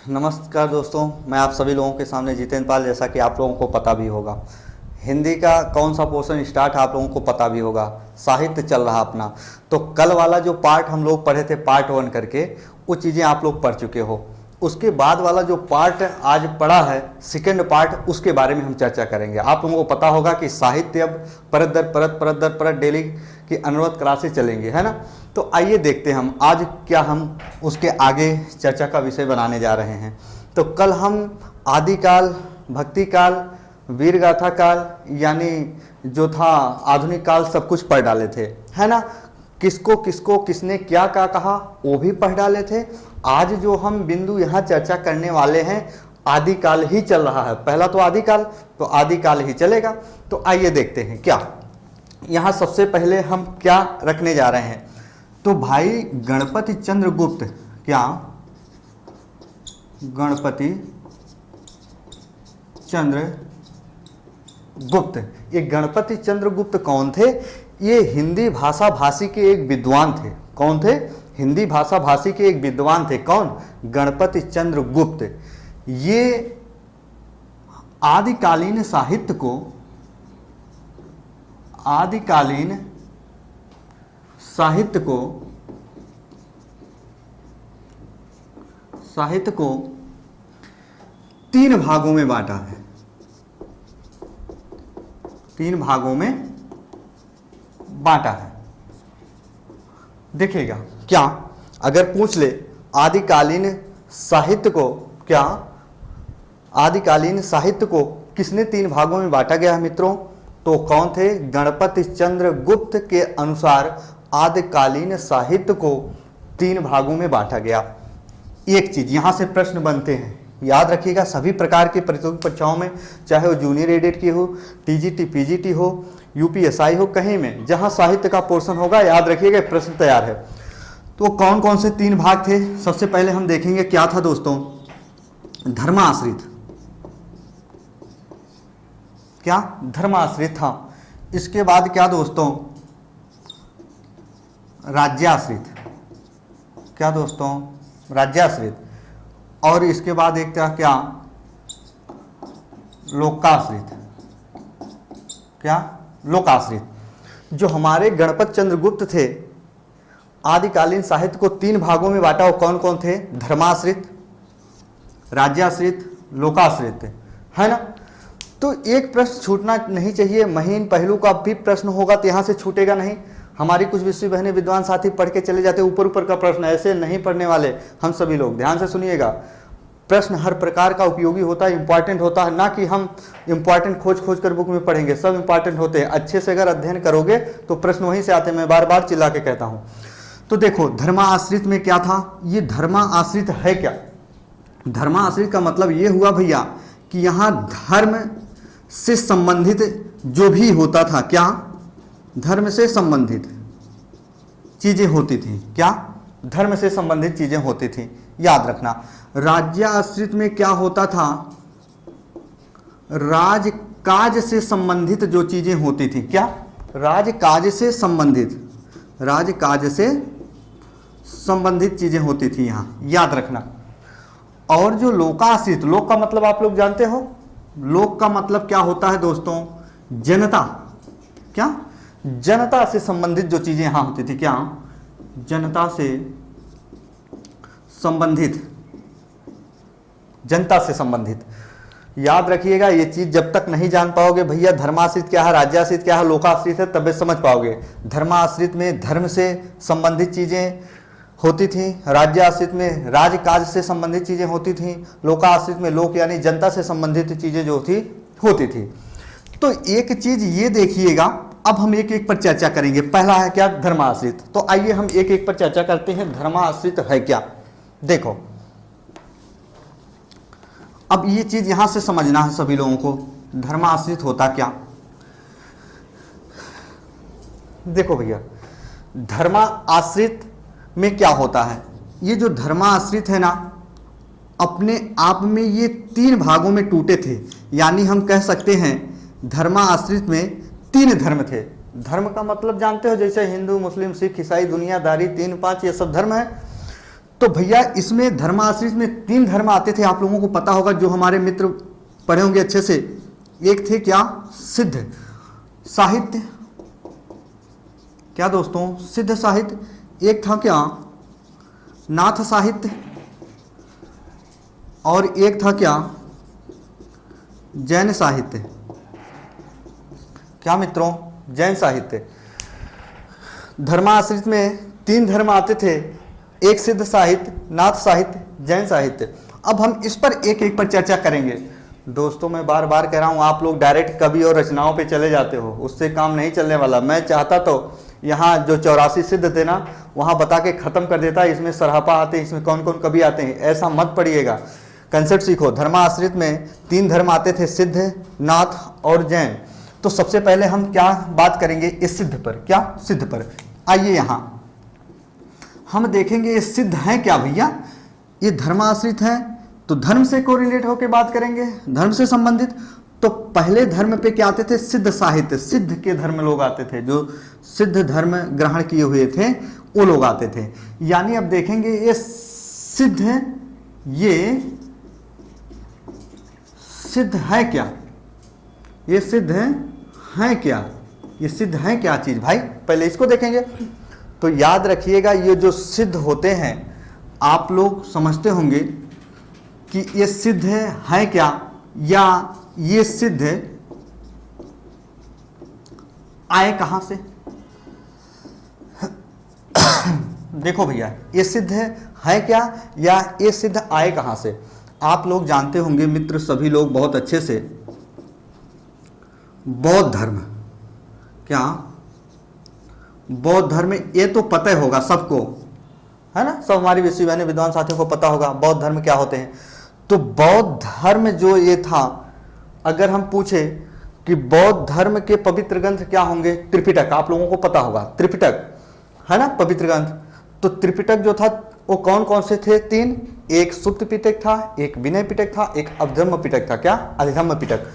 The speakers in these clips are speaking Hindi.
नमस्कार दोस्तों, मैं आप सभी लोगों के सामने जितेंद्र पाल। जैसा कि आप लोगों को पता भी होगा, हिंदी का कौन सा पोर्शन स्टार्ट है आप लोगों को पता भी होगा। साहित्य चल रहा अपना। तो कल वाला जो पार्ट हम लोग पढ़े थे पार्ट 1 करके, वो चीज़ें आप लोग पढ़ चुके हो। उसके बाद वाला जो पार्ट आज पढ़ा है सेकेंड पार्ट, उसके बारे में हम चर्चा करेंगे। आप लोगों को पता होगा कि साहित्य अब परत दर परत डेली की अनवरत क्लासेस चलेंगे, है ना। तो आइए देखते हैं हम आज क्या हम उसके आगे चर्चा का विषय बनाने जा रहे हैं। तो कल हम आदिकाल, भक्ति काल, वीर गाथा काल, यानी जो था आधुनिक काल, सब कुछ पढ़ डाले थे, है ना। किसको किसको किसने क्या क्या कहा वो भी पढ़ डाले थे। आज जो हम बिंदु यहाँ चर्चा करने वाले हैं, आदिकाल ही चल रहा है। पहला तो आदिकाल, तो आदिकाल ही चलेगा। तो आइए देखते हैं क्या यहाँ सबसे पहले हम क्या रखने जा रहे हैं। तो भाई गणपति चंद्रगुप्त, क्या गणपति चंद्रगुप्त, ये गणपति चंद्रगुप्त कौन थे? ये हिंदी भाषा भाषी के एक विद्वान थे। कौन थे? हिंदी भाषा भाषी के एक विद्वान थे। कौन? गणपति चंद्रगुप्त। ये आदिकालीन साहित्य को 3 भागों में बांटा है। 3 भागों में बांटा है। देखिएगा, क्या अगर पूछ ले आदिकालीन साहित्य को किसने 3 भागों में बांटा गया है मित्रों, तो कौन थे? गणपति चंद्रगुप्त के अनुसार आदिकालीन साहित्य को 3 भागों में बांटा गया। एक चीज यहां से प्रश्न बनते हैं, याद रखिएगा। सभी प्रकार की प्रतियोगी परीक्षाओं में, चाहे वो जूनियर एडेड की हो, टीजीटी, पीजीटी हो, यूपीएसआई हो, कहीं में जहां साहित्य का पोर्शन होगा, याद रखिएगा प्रश्न तैयार है। तो कौन कौन से 3 भाग थे? सबसे पहले हम देखेंगे क्या था दोस्तों, धर्माश्रित। क्या? धर्माश्रित था। इसके बाद क्या दोस्तों? राज्याश्रित। क्या दोस्तों? राज्याश्रित। और इसके बाद एक था क्या? लोकाश्रित। क्या? लोकाश्रित। जो हमारे गणपति चंद्रगुप्त थे, आदिकालीन साहित्य को 3 भागों में बांटा। वो कौन कौन थे? धर्माश्रित, राज्याश्रित, लोकाश्रित, है ना। तो एक प्रश्न छूटना नहीं चाहिए। महीन पहलू का भी प्रश्न होगा तो यहां से छूटेगा नहीं। हमारी कुछ विषय बहने विद्वान साथी पढ़ के चले जाते, ऊपर ऊपर का प्रश्न, ऐसे नहीं पढ़ने वाले हम सभी लोग। ध्यान से सुनिएगा, प्रश्न हर प्रकार का उपयोगी होता है, इंपॉर्टेंट होता है। ना कि हम इंपॉर्टेंट खोज कर बुक में पढ़ेंगे, सब इंपॉर्टेंट होते हैं। अच्छे से अगर अध्ययन करोगे तो प्रश्न वहीं से आते हैं। मैं बार बार चिल्ला के कहता हूं। तो देखो, धर्माश्रित में क्या था? ये धर्माश्रित है क्या? धर्माश्रित का मतलब ये हुआ भैया कि यहां धर्म से संबंधित जो भी होता था, क्या? धर्म से संबंधित चीजें होती थी। क्या? धर्म से संबंधित चीजें होती थी, याद रखना। राज्याश्रित में क्या होता था? राजकाज से संबंधित जो चीजें होती थी। क्या? राजकाज से संबंधित चीजें होती थी, यहां याद रखना। और जो लोकाश्रित, लोक का मतलब आप लोग जानते हो। लोक का मतलब क्या होता है दोस्तों? जनता। क्या? जनता से संबंधित जो चीजें यहां होती थी। क्या? जनता से संबंधित। याद रखिएगा, ये चीज जब तक नहीं जान पाओगे भैया, धर्माश्रित क्या है, राज्याश्रित क्या है, लोकाश्रित है, तब समझ पाओगे। धर्माश्रित में धर्म से संबंधित चीजें होती थी, राज्याश्रित में राजकाज से संबंधित चीजें होती थी, लोकाश्रित में लोक यानी जनता से संबंधित चीजें जो थी होती थी। तो एक चीज ये देखिएगा, अब हम एक एक पर चर्चा करेंगे। पहला है क्या? धर्माश्रित। तो आइए हम एक एक पर चर्चा करते हैं। धर्माश्रित है क्या? देखो, अब ये चीज यहां से समझना है सभी लोगों को। धर्माश्रित होता क्या? देखो भैया, धर्माश्रित में क्या होता है? ये जो धर्माश्रित है ना, अपने आप में ये 3 भागों में टूटे थे। यानी हम कह सकते हैं धर्माश्रित में 3 धर्म थे। धर्म का मतलब जानते हो, जैसे हिंदू, मुस्लिम, सिख, ईसाई, दुनियादारी, 3, 5 ये सब धर्म है। तो भैया इसमें धर्माश्रित में 3 धर्म आते थे, आप लोगों को पता होगा, जो हमारे मित्र पढ़े होंगे अच्छे से। एक थे क्या, सिद्ध साहित्य, क्या दोस्तों, सिद्ध साहित्य। एक था क्या, नाथ साहित्य। और एक था क्या, जैन साहित्य। क्या मित्रों, जैन साहित्य। धर्माश्रित में 3 धर्म आते थे, एक सिद्ध साहित्य, नाथ साहित्य, जैन साहित्य। अब हम इस पर एक एक पर चर्चा करेंगे। दोस्तों मैं बार बार कह रहा हूँ, आप लोग डायरेक्ट कवि और रचनाओं पे चले जाते हो, उससे काम नहीं चलने वाला। मैं चाहता तो यहाँ जो 84 सिद्ध थे ना, वहाँ बता के ख़त्म कर देता, इसमें सराहपा आते हैं, इसमें कौन कौन कवि आते हैं, ऐसा मत पढ़िएगा। कंसेप्ट सीखो। धर्माश्रित में 3 धर्म आते थे, सिद्ध, नाथ और जैन। तो सबसे पहले हम क्या बात करेंगे, इस सिद्ध पर। क्या, सिद्ध पर। आइए यहाँ हम देखेंगे ये सिद्ध हैं क्या भैया। ये धर्माश्रित हैं तो धर्म से कोरिलेट होकर बात करेंगे, धर्म से संबंधित। तो पहले धर्म पे क्या आते थे, सिद्ध साहित्य। सिद्ध के धर्म लोग आते थे, जो सिद्ध धर्म ग्रहण किए हुए थे वो लोग आते थे। यानी अब देखेंगे ये सिद्ध, ये सिद्ध है क्या, ये सिद्ध है क्या, ये सिद्ध है क्या चीज भाई, पहले इसको देखेंगे। तो याद रखिएगा, ये जो सिद्ध होते हैं आप लोग समझते होंगे कि ये सिद्ध है क्या, या ये सिद्ध आए कहां से। देखो भैया, ये सिद्ध है क्या या ये सिद्ध आए कहां से। आप लोग जानते होंगे मित्र, सभी लोग बहुत अच्छे से, बौद्ध धर्म। क्या, बौद्ध धर्म, ये तो पता होगा सबको, है ना, सब हमारी विश्वविद्यालय विद्वान साथियों को पता होगा बौद्ध धर्म क्या होते हैं। तो बौद्ध धर्म जो ये था, अगर हम पूछे कि बौद्ध धर्म के पवित्र ग्रंथ क्या होंगे, त्रिपिटक, आप लोगों को पता होगा त्रिपिटक, है ना, पवित्र ग्रंथ। तो त्रिपिटक जो था वो कौन कौन से थे, 3। एक सुप्त पिटक था, एक विनय पिटक था, एक अधर्म पिटक था। क्या, अधर्म पिटक।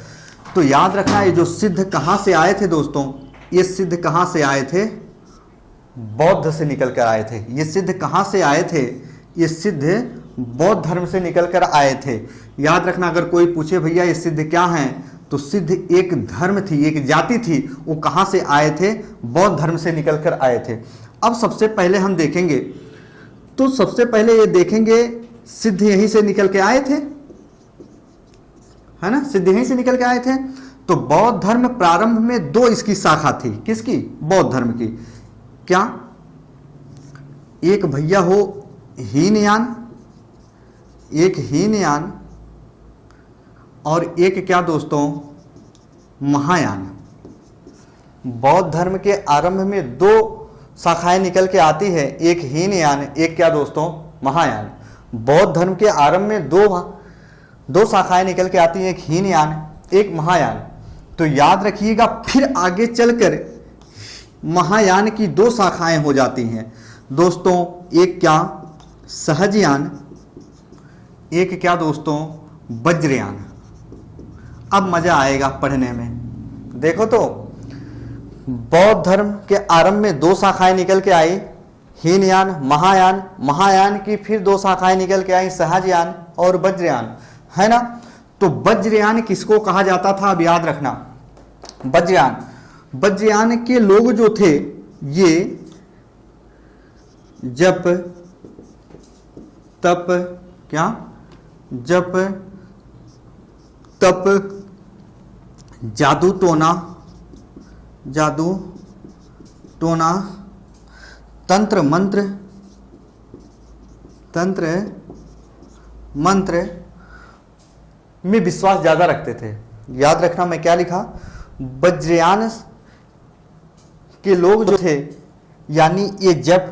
तो याद रखना, ये जो सिद्ध कहां से आए थे दोस्तों, ये सिद्ध कहां से आए थे, बौद्ध से निकल कर आए थे। ये सिद्ध कहां से आए थे, ये सिद्ध बौद्ध धर्म से निकल कर आए थे। याद रखना, अगर कोई पूछे भैया ये सिद्ध क्या हैं, तो सिद्ध एक धर्म थी, एक जाति थी, वो कहां से आए थे, बौद्ध धर्म से निकल कर आए थे। अब सबसे पहले हम देखेंगे, तो सबसे पहले ये देखेंगे सिद्ध यहीं से निकल के आए थे, है ना, सिद्ध यहीं से निकल के आए थे। तो बौद्ध धर्म प्रारंभ में 2 इसकी शाखा थी, किसकी, बौद्ध धर्म की। क्या, एक भैया हो हीनयान, एक हीनयान, और एक क्या दोस्तों, महायान। बौद्ध धर्म के आरंभ में 2 शाखाएं निकल के आती है, एक हीनयान, एक क्या दोस्तों, महायान। बौद्ध धर्म के आरंभ में दो शाखाएं निकल के आती हैं, एक हीनयान, एक महायान। तो याद रखिएगा, फिर आगे चलकर महायान की 2 शाखाएं हो जाती हैं दोस्तों, एक क्या, सहजयान, एक क्या दोस्तों, वज्रयान। अब मजा आएगा पढ़ने में। देखो तो बौद्ध धर्म के आरंभ में 2 शाखाएं निकल के आई, हीनयान, महायान। महायान की फिर 2 शाखाएं निकल के आई, सहजयान और वज्रयान, है ना। तो वज्रयान किसको कहा जाता था, अब याद रखना। वज्रयान के लोग जो थे, ये जप तप, क्या, जप तप, जादू टोना, तंत्र मंत्र में विश्वास ज्यादा रखते थे। याद रखना, मैं क्या लिखा, वज्रयान के लोग जो थे, यानी ये जप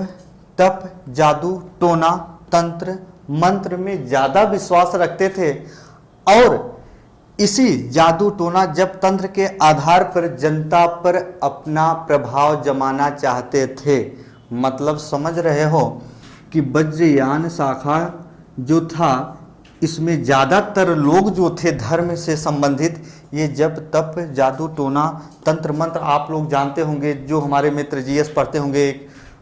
तप, जादू टोना, तंत्र मंत्र में ज्यादा विश्वास रखते थे, और इसी जादू टोना जप तंत्र के आधार पर जनता पर अपना प्रभाव जमाना चाहते थे। मतलब समझ रहे हो कि वज्रयान शाखा जो था, इसमें ज़्यादातर लोग जो थे धर्म से संबंधित, ये जप तप जादू टोना तंत्र मंत्र, आप लोग जानते होंगे, जो हमारे मित्र जीएस पढ़ते होंगे,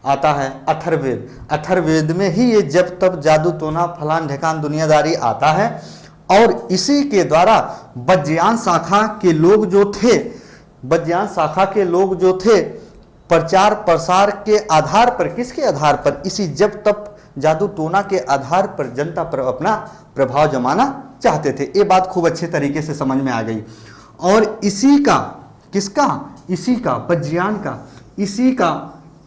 आता है अथर्ववेद। अथर्ववेद में ही ये जप तप जादू टोना फलान ढकान दुनियादारी आता है, और इसी के द्वारा वज्रयान शाखा के लोग जो थे, वज्रयान शाखा के लोग जो थे, प्रचार प्रसार के आधार पर, किसके आधार पर, इसी जप तप जादू टोना के आधार पर जनता पर अपना प्रभाव जमाना चाहते थे। ये बात खूब अच्छे तरीके से समझ में आ गई। और इसी का, किसका, इसी का, वज्रयान का,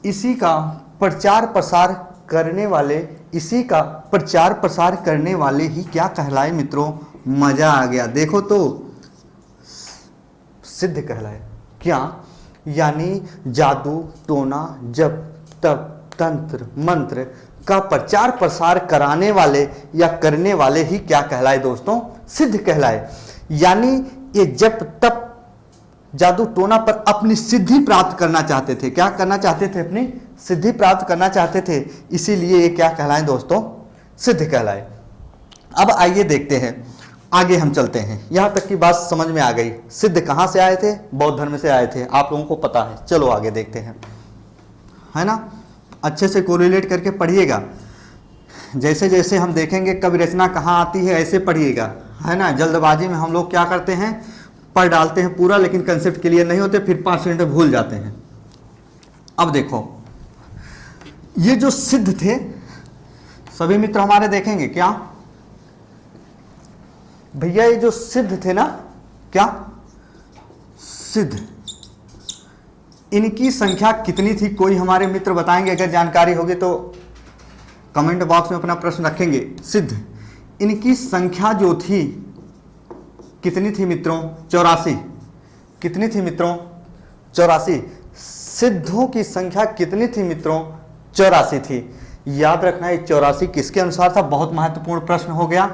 इसी का प्रचार प्रसार करने वाले, इसी का प्रचार प्रसार करने वाले ही क्या कहलाए मित्रों, मजा आ गया, देखो तो, सिद्ध कहलाए। क्या, यानी जादू टोना जप तप तंत्र मंत्र का प्रचार प्रसार कराने वाले या करने वाले ही क्या कहलाए दोस्तों, सिद्ध कहलाए। यानी ये जप तप जादू टोना पर अपनी सिद्धि प्राप्त करना चाहते थे। क्या करना चाहते थे, अपनी सिद्धि प्राप्त करना चाहते थे, इसीलिए ये क्या कहलाए दोस्तों, सिद्ध कहलाए। अब आइए देखते हैं, आगे हम चलते हैं। यहां तक की बात समझ में आ गई। सिद्ध कहां से आए थे, बौद्ध धर्म से आए थे, आप लोगों को पता है। चलो आगे देखते हैं, है ना, अच्छे से कोरिलेट करके पढ़िएगा। जैसे जैसे हम देखेंगे कवि रचना कहाँ आती है, ऐसे पढ़िएगा, है ना। जल्दबाजी में हम लोग क्या करते हैं, पढ़ डालते हैं पूरा, लेकिन कंसेप्ट क्लियर नहीं होते, फिर 5 मिनट में भूल जाते हैं। अब देखो, ये जो सिद्ध थे, सभी मित्र हमारे देखेंगे क्या भैया, ये जो सिद्ध थे ना, क्या सिद्ध, इनकी संख्या कितनी थी, कोई हमारे मित्र बताएंगे, अगर जानकारी होगी तो कमेंट बॉक्स में अपना प्रश्न रखेंगे। सिद्ध, इनकी संख्या जो थी कितनी थी मित्रों, 84। कितनी थी मित्रों, 84। सिद्धों की संख्या कितनी थी मित्रों, 84 थी। याद रखना ये 84 किसके अनुसार था, बहुत महत्वपूर्ण प्रश्न हो गया।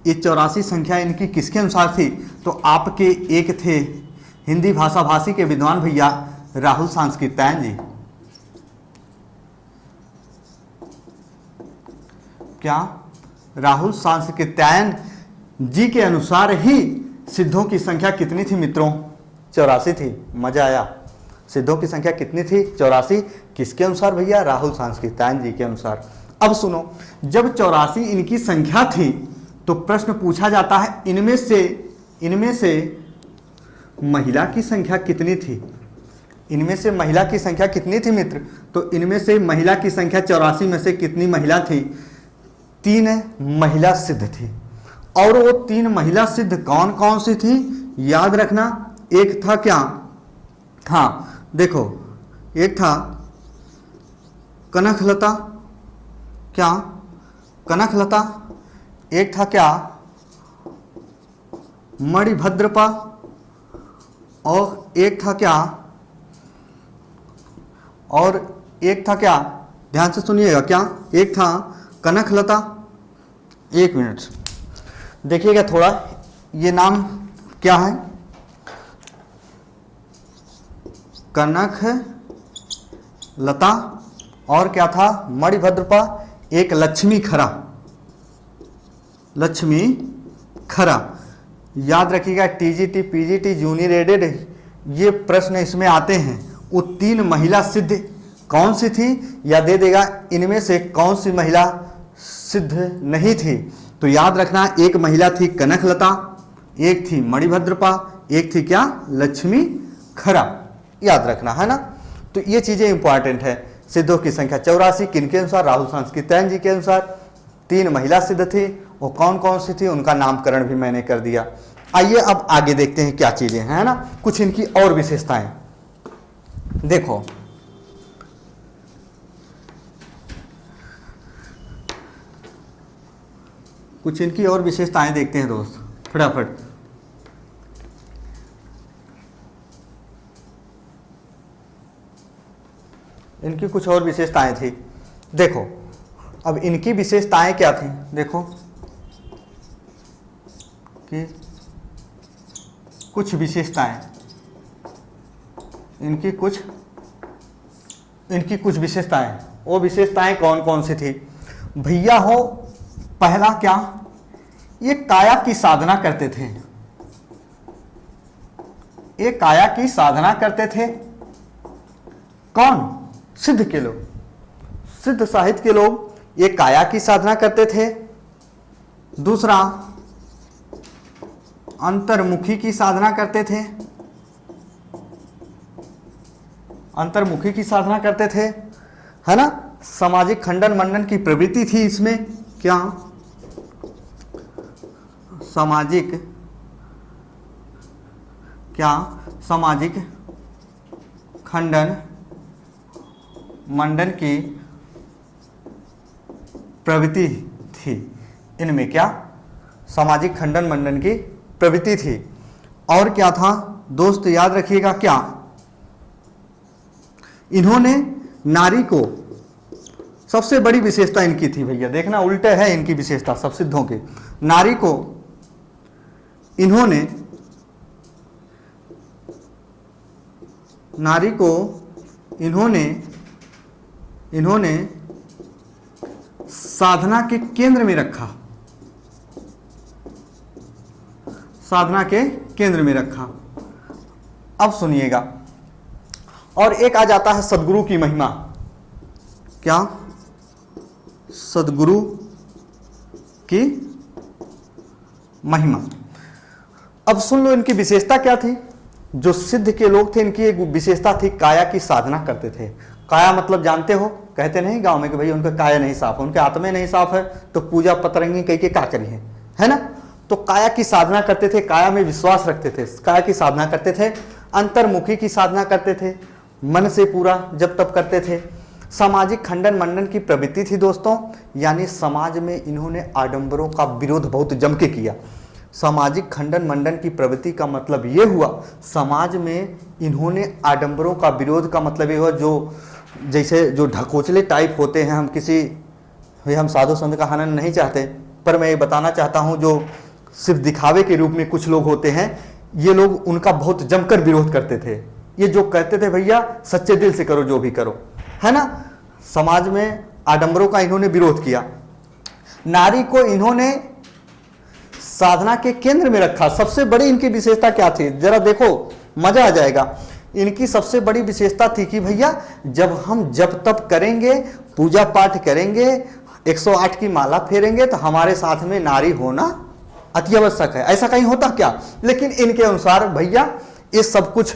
ये 84 संख्या इनकी किसके अनुसार थी, तो आपके एक थे हिंदी भाषा भाषी के विद्वान भैया राहुल सांस्कृत्यायन जी। क्या, राहुल सांस्कृत्यायन जी के अनुसार ही सिद्धों की संख्या कितनी थी मित्रों, 84 थी। मजा आया। सिद्धों की संख्या कितनी थी, 84। किसके अनुसार भैया, राहुल सांस्कृत्यायन जी के अनुसार। अब सुनो, जब 84 इनकी संख्या थी तो प्रश्न पूछा जाता है, इनमें से महिला की संख्या कितनी थी, इनमें से महिला की संख्या कितनी थी मित्र, तो इनमें से महिला की संख्या 84 में से कितनी महिला थी, 3 महिला सिद्ध थी। और वो 3 महिला सिद्ध कौन कौन सी थी, याद रखना। एक था क्या, हाँ देखो, एक था कनकलता, क्या कनकलता, एक था क्या मणिभद्रपा, और एक था क्या, और एक था क्या, ध्यान से सुनिएगा, क्या एक था कनकलता। 1 मिनट देखिएगा थोड़ा, ये नाम क्या है, कनक लता, और क्या था मणिभद्रपा, एक लक्ष्मी खरा, लक्ष्मी खरा। याद रखिएगा, टीजीटी पीजीटी जूनियर एडेड ये प्रश्न इसमें आते हैं। वो 3 महिला सिद्ध कौन सी थी, या दे देगा इनमें से कौन सी महिला सिद्ध नहीं थी। तो याद रखना, एक महिला थी कनकलता, एक थी मणिभद्रपा, एक थी क्या लक्ष्मी खरा। याद रखना, है ना। तो ये चीजें इंपॉर्टेंट है। सिद्धों की संख्या 84 किनके अनुसार, राहुल सांस्कृत्यायन जी के अनुसार। 3 महिला सिद्ध थी, वो कौन कौन सी थी, उनका नामकरण भी मैंने कर दिया। आइए अब आगे देखते हैं क्या चीजें हैं, है ना, कुछ इनकी और विशेषताएं। देखो, कुछ इनकी और विशेषताएं देखते हैं दोस्त, फटाफट। इनकी कुछ और विशेषताएं थी। देखो, अब इनकी विशेषताएं क्या थी, देखो कि कुछ विशेषताएं, इनकी कुछ विशेषताएं, वो विशेषताएं कौन कौन सी थी भैया हो। पहला क्या, ये काया की साधना करते थे, ये काया की साधना करते थे। कौन, सिद्ध के लोग, सिद्ध साहित्य के लोग एक काया की साधना करते थे, दूसरा अंतर्मुखी की साधना करते थे, अंतर्मुखी की साधना करते थे, है ना। सामाजिक खंडन मंडन की प्रवृत्ति थी इसमें, क्या सामाजिक, क्या सामाजिक खंडन मंडन की प्रवृत्ति थी इनमें, क्या सामाजिक खंडन मंडन की प्रवृत्ति थी। और क्या था दोस्त याद रखिएगा, क्या इन्होंने नारी को, सबसे बड़ी विशेषता इनकी थी भैया, देखना उल्टे है इनकी विशेषता सब सिद्धों के, नारी को इन्होंने, नारी को इन्होंने साधना के केंद्र में रखा, साधना के केंद्र में रखा। अब सुनिएगा, और एक आ जाता है सद्गुरु की महिमा, क्या सद्गुरु की महिमा। अब सुन लो इनकी विशेषता क्या थी। जो सिद्ध के लोग थे इनकी एक विशेषता थी, काया की साधना करते थे। काया मतलब जानते हो, कहते नहीं गांव में कि भाई उनका काया नहीं साफ है, उनके आत्मा नहीं साफ है तो पूजा पतरंगी कह के क्या करी है ना। तो काया की साधना करते थे, काया में विश्वास रखते थे, काया की साधना करते थे। अंतर्मुखी की साधना करते थे, मन से पूरा जब तब करते थे। सामाजिक खंडन मंडन की प्रवृत्ति थी दोस्तों, यानी समाज में इन्होंने आडंबरों का विरोध बहुत जम के किया। सामाजिक खंडन मंडन की प्रवृत्ति का मतलब ये हुआ, समाज में इन्होंने आडंबरों का विरोध का मतलब ये हुआ, जो जैसे जो ढकोचले टाइप होते हैं, हम साधु संत का हनन नहीं चाहते, पर मैं ये बताना चाहता हूँ, जो सिर्फ दिखावे के रूप में कुछ लोग होते हैं, ये लोग उनका बहुत जमकर विरोध करते थे। ये जो कहते थे भैया सच्चे दिल से करो जो भी करो, है ना। समाज में आडंबरों का इन्होंने विरोध किया। नारी को इन्होंने साधना के केंद्र में रखा। सबसे बड़ी इनकी विशेषता क्या थी, जरा देखो मजा आ जाएगा। इनकी सबसे बड़ी विशेषता थी कि भैया जब हम जब तब करेंगे, पूजा पाठ करेंगे, 108 की माला फेरेंगे, तो हमारे साथ में नारी होना अति आवश्यक है। ऐसा कहीं होता क्या? लेकिन इनके अनुसार भैया ये सब कुछ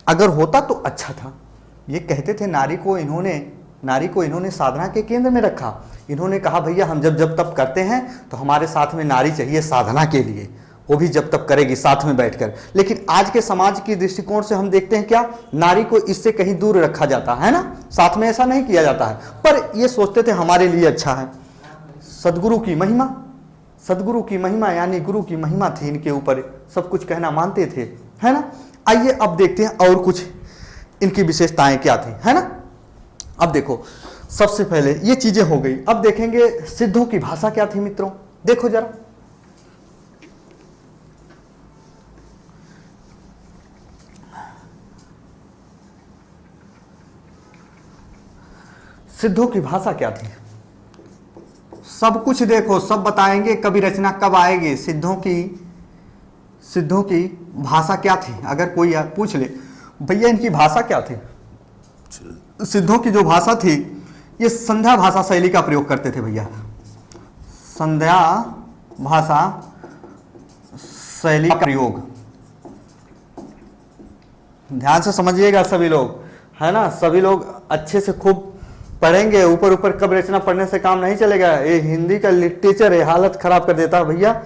अगर होता तो अच्छा था। ये कहते थे नारी को इन्होंने साधना के केंद्र में रखा। इन्होंने कहा भैया हम जब जब तब करते हैं तो हमारे साथ में नारी चाहिए साधना के लिए, वो भी जब तब करेगी साथ में बैठकर। लेकिन आज के समाज की दृष्टिकोण से हम देखते हैं क्या, नारी को इससे कहीं दूर रखा जाता है ना, साथ में ऐसा नहीं किया जाता है। पर ये सोचते थे हमारे लिए अच्छा है। सदगुरु की महिमा यानी गुरु की महिमा थी इनके ऊपर, सब कुछ कहना मानते थे, है ना। आइए अब देखते हैं और कुछ इनकी विशेषताएं क्या थी, है ना। अब देखो सबसे पहले ये चीजें हो गई, अब देखेंगे सिद्धों की भाषा क्या थी मित्रों। देखो जरा, सिद्धों की भाषा क्या थी, सब कुछ देखो, सब बताएंगे कवि रचना कब आएगी। सिद्धों की भाषा क्या थी, अगर कोई पूछ ले भैया इनकी भाषा क्या थी। सिद्धों की जो भाषा थी ये संध्या भाषा शैली का प्रयोग करते थे भैया, संध्या भाषा शैली का प्रयोग। ध्यान से समझिएगा सभी लोग, है ना। सभी लोग अच्छे से खूब पढ़ेंगे, ऊपर ऊपर कब रचना पढ़ने से काम नहीं चलेगा। ये हिंदी का लिटरेचर है, हालत खराब कर देता है भैया।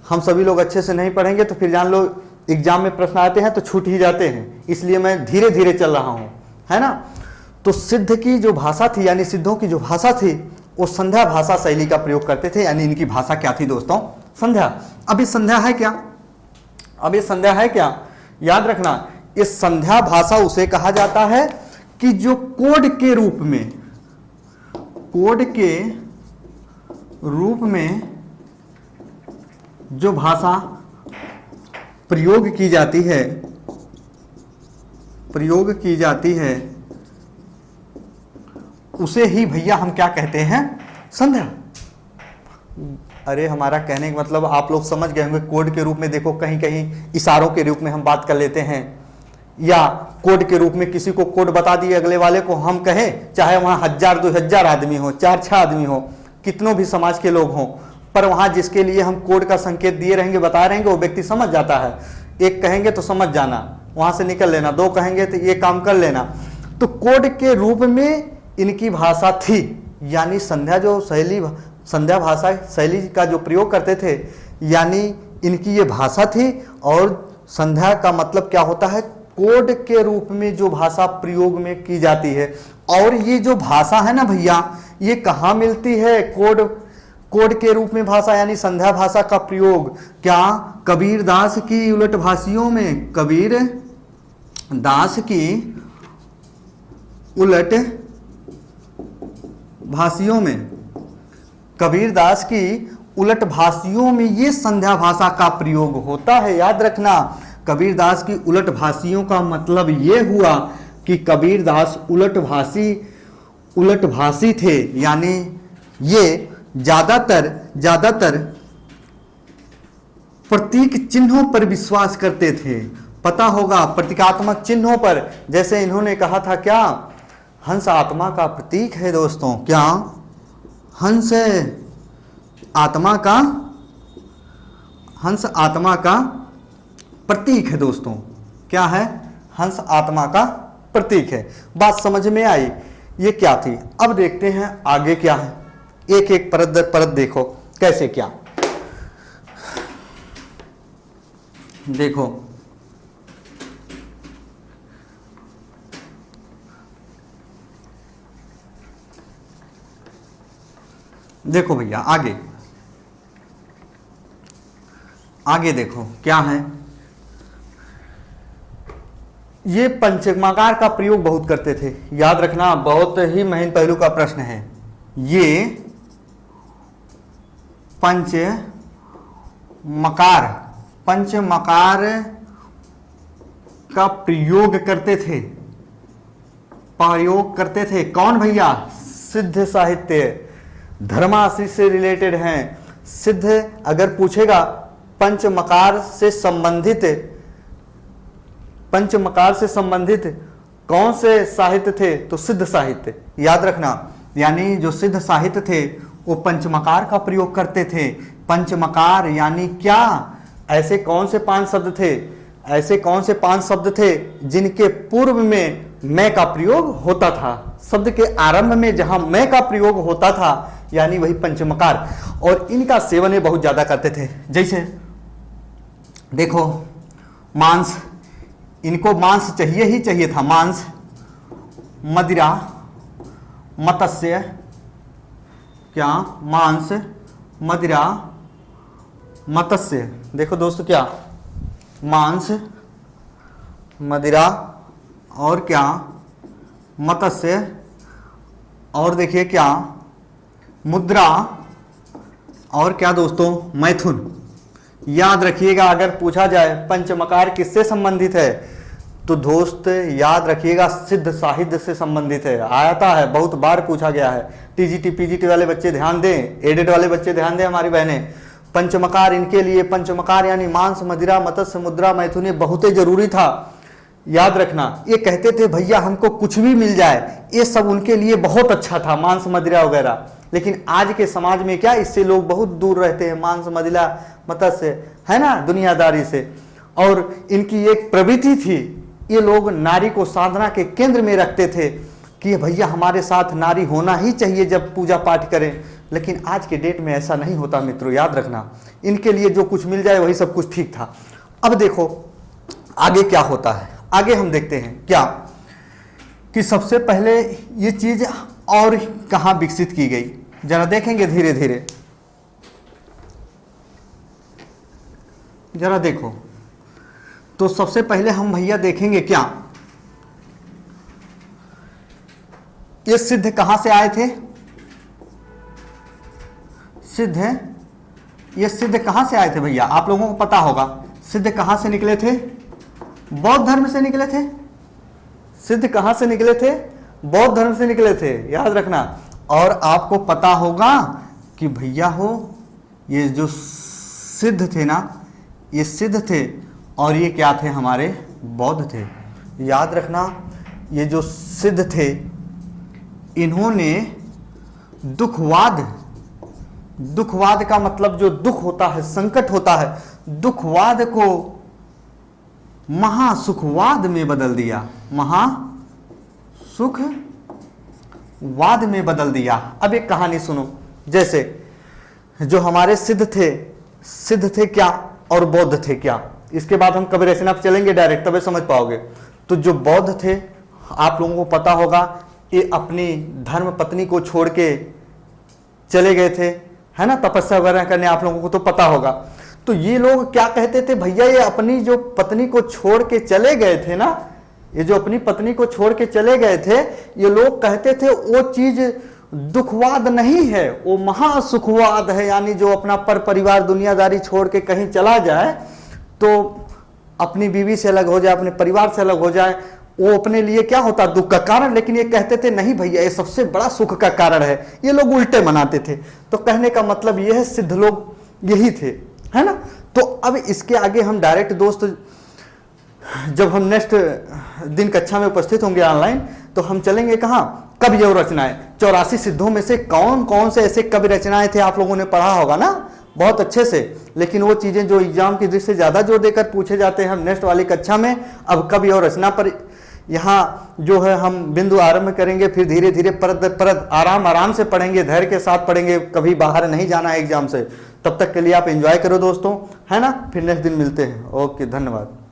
हम सभी लोग अच्छे से नहीं पढ़ेंगे तो फिर जान लो एग्जाम में प्रश्न आते हैं तो छूट ही जाते हैं। इसलिए मैं धीरे धीरे चल रहा हूं, है ना। तो सिद्ध की जो भाषा थी यानी सिद्धों की जो भाषा थी वो संध्या भाषा शैली का प्रयोग करते थे। यानी इनकी भाषा क्या थी दोस्तों, संध्या। अब ये संध्या है क्या, याद रखना, ये संध्या भाषा उसे कहा जाता है कि जो कोड के रूप में जो भाषा प्रयोग की जाती है उसे ही भैया हम क्या कहते हैं, संध्या। अरे हमारा कहने का मतलब आप लोग समझ गए होंगे, कोड के रूप में देखो, कहीं कहीं इशारों के रूप में हम बात कर लेते हैं, या कोड के रूप में किसी को कोड बता दिए अगले वाले को, हम कहें चाहे वहाँ 1000 2000 आदमी हो, 4-6 आदमी हो, कितनों भी समाज के लोग हों, पर वहाँ जिसके लिए हम कोड का संकेत दिए रहेंगे, बता रहेंगे, वो व्यक्ति समझ जाता है। एक कहेंगे तो समझ जाना, वहाँ से निकल लेना, 2 कहेंगे तो ये काम कर लेना। तो कोड के रूप में इनकी भाषा थी, यानी संध्या भाषा शैली का जो प्रयोग करते थे, यानी इनकी ये भाषा थी। और संध्या का मतलब क्या होता है, कोड के रूप में जो भाषा प्रयोग में की जाती है। और ये जो भाषा है ना भैया, ये कहाँ मिलती है, कोड के रूप में भाषा यानी संध्या भाषा का प्रयोग क्या कबीर दास की उलट भाषियों में, कबीर दास की उलट भाषियों में, कबीर दास की उलट भाषियों में ये संध्या भाषा का प्रयोग होता है। याद रखना, कबीर दास की उलट भाषियों का मतलब ये हुआ कि कबीर दास उलट भाषी थे, यानी ये ज्यादातर प्रतीक चिन्हों पर विश्वास करते थे। पता होगा प्रतीकात्मक चिन्हों पर, जैसे इन्होंने कहा था क्या, हंस आत्मा का प्रतीक है दोस्तों, क्या हंस आत्मा का प्रतीक है दोस्तों, क्या है, हंस आत्मा का प्रतीक है। बात समझ में आई, ये क्या थी। अब देखते हैं आगे क्या है, एक एक परत दर परत देखो कैसे क्या। देखो भैया आगे देखो क्या है। ये पंचमाकार का प्रयोग बहुत करते थे, याद रखना, बहुत ही महत्वपूर्ण पहलू का प्रश्न है। ये पंचमकार का प्रयोग करते थे। कौन भैया, सिद्ध साहित्य, धर्माश्री से रिलेटेड हैं। सिद्ध अगर पूछेगा पंचमकार से संबंधित कौन से साहित्य थे, तो सिद्ध साहित्य, याद रखना। यानी जो सिद्ध साहित्य थे वो पंचमकार का प्रयोग करते थे। पंचमकार यानी क्या, ऐसे कौन से 5 शब्द थे जिनके पूर्व में मैं का प्रयोग होता था, शब्द के आरंभ में जहां मैं का प्रयोग होता था, यानी वही पंचमकार। और इनका सेवन ये बहुत ज्यादा करते थे। जैसे देखो, मांस, इनको मांस चाहिए ही चाहिए था, मांस, मदिरा, मत्स्य, क्या, मांस, मदिरा, मत्स्य। देखो दोस्तों, क्या, मांस, मदिरा और क्या, मत्स्य, और देखिए क्या, मुद्रा, और क्या दोस्तों, मैथुन। याद रखिएगा, अगर पूछा जाए पंचमकार किससे संबंधित है, तो दोस्त याद रखिएगा सिद्ध साहित्य से संबंधित है। आता है, बहुत बार पूछा गया है। टीजीटी पीजीटी वाले बच्चे ध्यान दें, एडेड वाले बच्चे ध्यान दें, हमारी बहनें। पंचमकार, इनके लिए पंचमकार यानी मांस, मदिरा, मत्स्य, मुद्रा, मैथुन, ये बहुत ही जरूरी था। याद रखना, ये कहते थे भैया हमको कुछ भी मिल जाए, ये सब उनके लिए बहुत अच्छा था, मांस, मदिरा वगैरह। लेकिन आज के समाज में क्या, इससे लोग बहुत दूर रहते हैं, मांस, मदिरा, मत्स्य, है ना, दुनियादारी से। और इनकी एक प्रवृत्ति थी, ये लोग नारी को साधना के केंद्र में रखते थे कि भैया हमारे साथ नारी होना ही चाहिए जब पूजा पाठ करें। लेकिन आज के डेट में ऐसा नहीं होता मित्रों, याद रखना। इनके लिए जो कुछ मिल जाए वही सब कुछ ठीक था। अब देखो आगे क्या होता है, आगे हम देखते हैं क्या, कि सबसे पहले ये चीज और कहाँ विकसित की गई, जरा देखेंगे धीरे धीरे। जरा देखो, तो सबसे पहले हम भैया देखेंगे क्या, ये सिद्ध कहां से आए थे, ये सिद्ध कहां से आए थे भैया, आप लोगों को पता होगा। सिद्ध कहां से निकले थे, बौद्ध धर्म से निकले थे। सिद्ध कहां से निकले थे, बौद्ध धर्म से निकले थे, याद रखना। और आपको पता होगा कि भैया हो, ये जो सिद्ध थे ना, ये सिद्ध थे और ये क्या थे, हमारे बौद्ध थे। याद रखना, ये जो सिद्ध थे इन्होंने दुखवाद का मतलब जो दुख होता है, संकट होता है, दुखवाद को महासुखवाद में बदल दिया, महासुखवाद में बदल दिया। अब एक कहानी सुनो, जैसे जो हमारे सिद्ध थे क्या और बौद्ध थे क्या। इसके बाद हम कबीर रचना पे चलेंगे डायरेक्ट, तभी समझ पाओगे। तो जो बौद्ध थे, आप लोगों को पता होगा, ये अपनी धर्म पत्नी को छोड़ के चले गए थे, है ना, तपस्या वगैरह करने, आप लोगों को तो पता होगा। तो ये लोग क्या कहते थे, भैया ये अपनी जो पत्नी को छोड़ के चले गए थे ना, ये जो अपनी पत्नी को छोड़ के चले गए थे, ये लोग कहते थे वो चीज दुखवाद नहीं है, वो महासुखवाद है। यानी जो अपना पर परिवार दुनियादारी छोड़ के कहीं चला जाए, तो अपनी बीवी से अलग हो जाए, अपने परिवार से अलग हो जाए, वो अपने लिए क्या होता, दुख का कारण। लेकिन ये कहते थे नहीं भैया, ये सबसे बड़ा सुख का कारण है। ये लोग उल्टे मनाते थे। तो कहने का मतलब ये है, सिद्ध लोग यही थे, है ना। तो अब इसके आगे हम डायरेक्ट दोस्त, जब हम नेक्स्ट दिन कक्षा में उपस्थित होंगे ऑनलाइन, तो हम चलेंगे कहाँ, कवि और रचनाएं। 84 सिद्धों में से कौन कौन से ऐसे कवि रचनाएं थे, आप लोगों ने पढ़ा होगा ना बहुत अच्छे से। लेकिन वो चीजें जो एग्जाम की दृष्टि से ज्यादा जोर देकर पूछे जाते हैं, हम नेक्स्ट वाली कक्षा में अब कवि और रचना पर यहाँ जो है हम बिंदु आरंभ करेंगे। फिर धीरे धीरे परत आराम से पढ़ेंगे, धैर्य के साथ पढ़ेंगे, कभी बाहर नहीं जाना है एग्जाम से। तब तक के लिए आप एंजॉय करो दोस्तों, है ना। फिर नेक्स्ट दिन मिलते हैं। ओके, धन्यवाद।